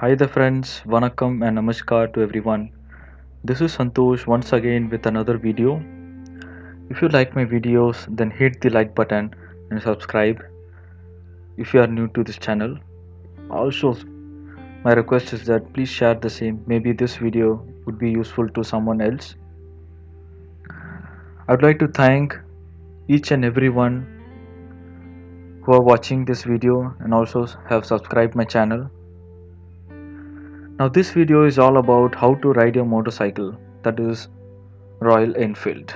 Hi there friends, Vanakkam and Namaskar to everyone. This is Santosh once again with another video. If you like my videos, then hit the like button and subscribe if you are new to this channel. Also, my request is that please share the same. Maybe this video would be useful to someone else. I would like to thank each and everyone who are watching this video and also have subscribed my channel. Now this video is all about how to ride your motorcycle, that is Royal Enfield.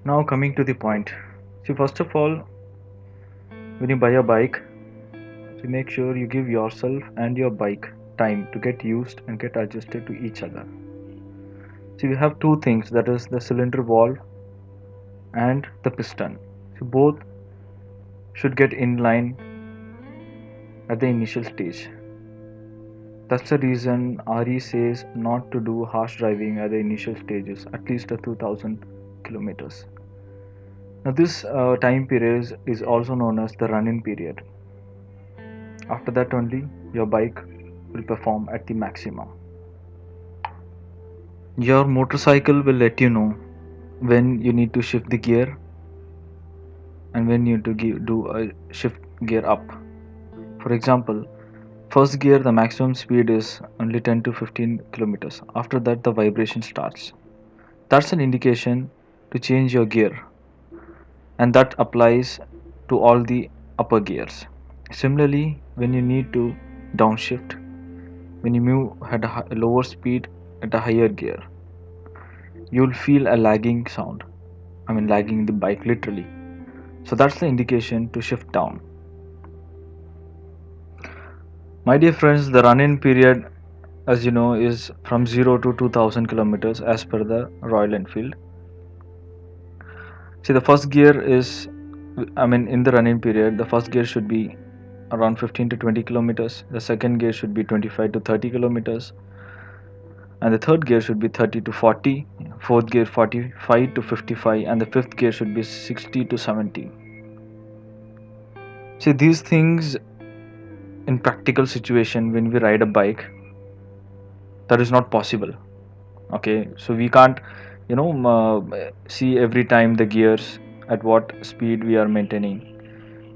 Now coming to the point. See, first of all, when you buy a bike, so make sure you give yourself and your bike time to get used and get adjusted to each other. So we have two things, that is the cylinder valve and the piston. So both should get in line at the initial stage. That's the reason RE says not to do harsh driving at the initial stages, at least at 2000 kilometers. Now this time period is also known as the run-in period. After that only your bike will perform at the maximum. Your motorcycle will let you know when you need to shift the gear and when you need to do a shift gear up. For example, first gear the maximum speed is only 10 to 15 kilometers. After that the vibration starts. That's an indication to change your gear, and that applies to all the upper gears. Similarly, when you need to downshift, when you move at a lower speed at a higher gear, you'll feel a lagging sound. I mean, lagging the bike literally. So that's the indication to shift down. My dear friends, the run in period, as you know, is from 0 to 2000 kilometers as per the Royal Enfield. See, the first gear is, I mean, in the run in period, the first gear should be around 15 to 20 kilometers, the second gear should be 25 to 30 kilometers, and the third gear should be 30 to 40, fourth gear 45 to 55, and the fifth gear should be 60 to 70. See, these things in practical situation when we ride a bike, that is not possible. Okay, so we can't, see every time the gears at what speed we are maintaining.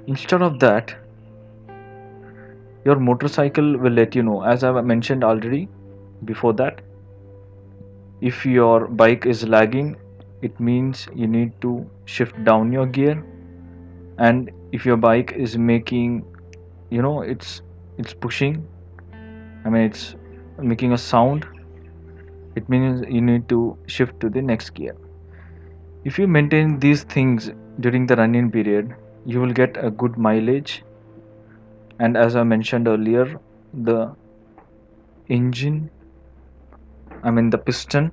Instead of that, your motorcycle will let you know, as I've mentioned already before that. If your bike is lagging, it means you need to shift down your gear, and if your bike is making, it's pushing, I mean it's making a sound, it means you need to shift to the next gear. If you maintain these things during the run-in period, you will get a good mileage, and as I mentioned earlier, the engine, I mean the piston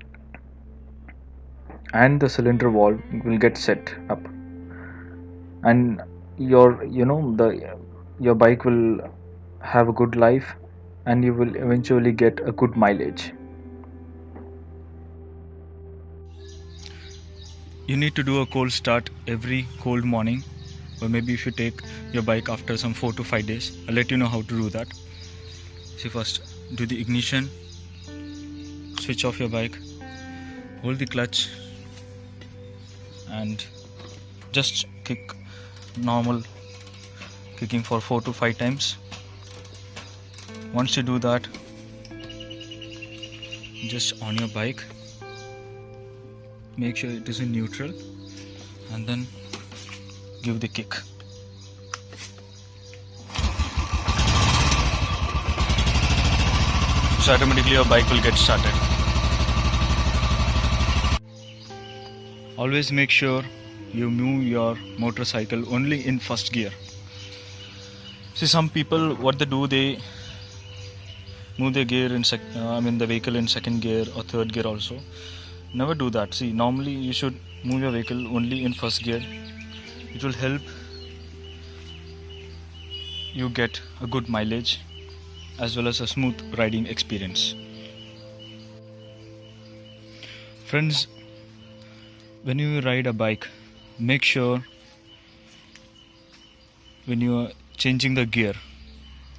and the cylinder valve will get set up, and your bike will have a good life, and you will eventually get a good mileage. You need to do a cold start every cold morning, or maybe if you take your bike after some 4 to 5 days, I'll let you know how to do that. See, first do the ignition, switch off your bike, hold the clutch, and just kick normal kicking for 4 to 5 times. Once you do that, just on your bike, make sure it is in neutral, and then give the kick. So automatically your bike will get started. Always make sure you move your motorcycle only in first gear. See, some people, what they do, they move their gear in the vehicle in second gear or third gear also. Never do that. See, normally you should move your vehicle only in first gear. It will help you get a good mileage as well as a smooth riding experience. Friends, when you ride a bike, make sure when you are changing the gear,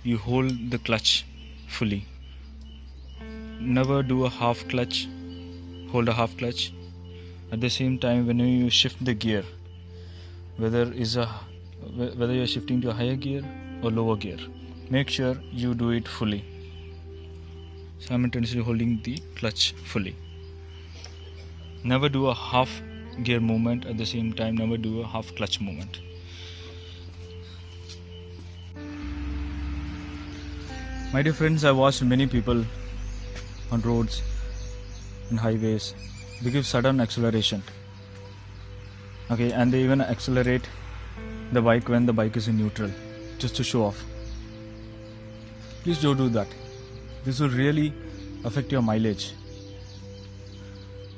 you hold the clutch fully. Never do a half clutch. Hold a half clutch. At the same time, when you shift the gear, whether you're shifting to a higher gear or lower gear, make sure you do it fully, simultaneously holding the clutch fully. Never do a half gear movement at the same time. Never do a half clutch movement. My dear friends, I watched many people on roads and highways. They give sudden acceleration, okay, and they even accelerate the bike when the bike is in neutral, just to show off. Please don't do that. This will really affect your mileage.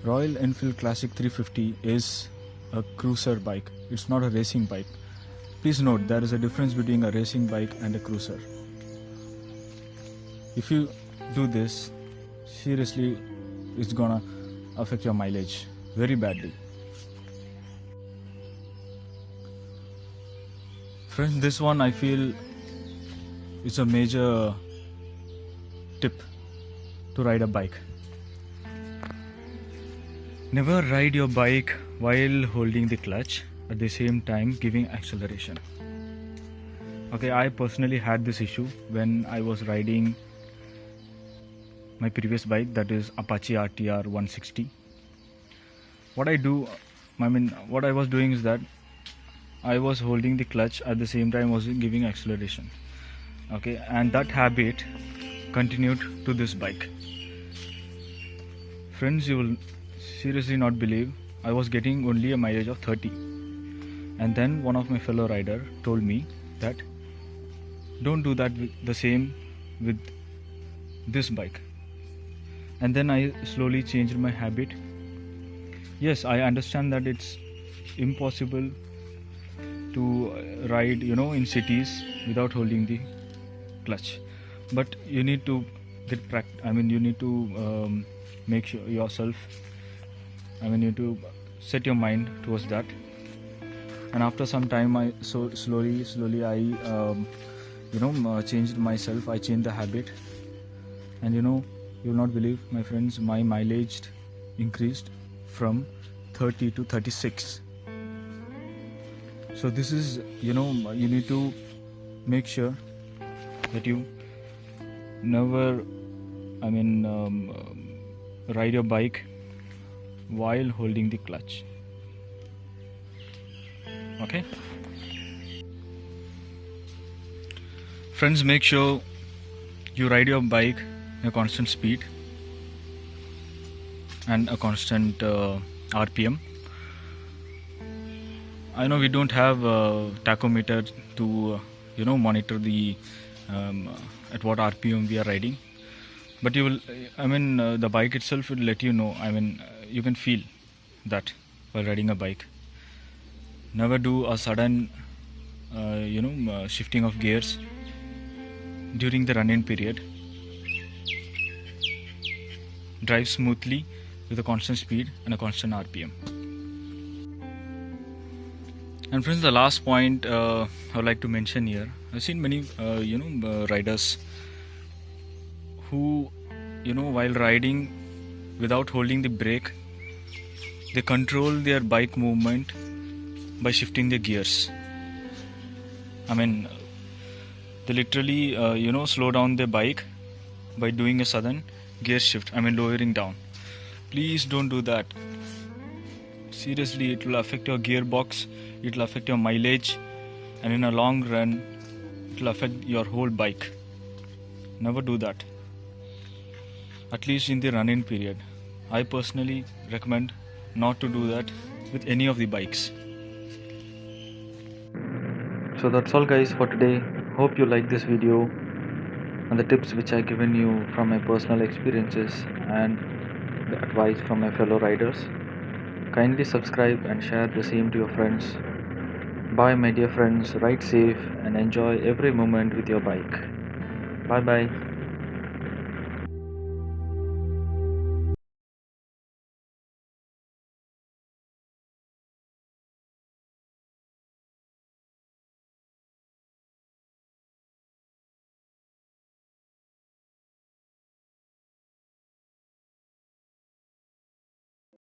Royal Enfield Classic 350 is a cruiser bike. It's not a racing bike. Please note, there is a difference between a racing bike and a cruiser. If you do this, seriously, it's gonna affect your mileage very badly. Friends, this one I feel is a major tip to ride a bike. Never ride your bike while holding the clutch at the same time giving acceleration. Okay, I personally had this issue when I was riding my previous bike, that is Apache RTR 160. What I was doing is that I was holding the clutch at the same time was giving acceleration. Okay, and that habit continued to this bike. Friends, you will seriously not believe, I was getting only a mileage of 30. And then one of my fellow rider told me that don't do that the same with this bike. And then I slowly changed my habit. Yes, I understand that it's impossible to ride, in cities without holding the clutch. But you need to get you need to make sure yourself. You need to set your mind towards that. And after some time, I slowly changed myself. I changed the habit, and you'll not believe, my friends, my mileage increased from 30 to 36. So this is, you need to make sure that you never ride your bike while holding the clutch. Okay, friends, make sure you ride your bike in a constant speed and a constant RPM. I know we don't have a tachometer to monitor the at what RPM we are riding, but you will the bike itself will let you know. You can feel that while riding a bike. Never do a sudden shifting of gears during the run-in period. Drive smoothly with a constant speed and a constant RPM. And friends, the last point I would like to mention here, I've seen many riders who while riding without holding the brake, they control their bike movement by shifting the gears. They literally slow down their bike by doing a sudden gear shift, lowering down. Please don't do that. Seriously, it will affect your gearbox, it will affect your mileage, and in a long run, it will affect your whole bike. Never do that, at least in the run-in period. I personally recommend not to do that with any of the bikes. So that's all guys for today. Hope you like this video and the tips which I given you from my personal experiences and the advice from my fellow riders. Kindly subscribe and share the same to your friends. Bye my dear friends, ride safe and enjoy every moment with your bike. Bye bye.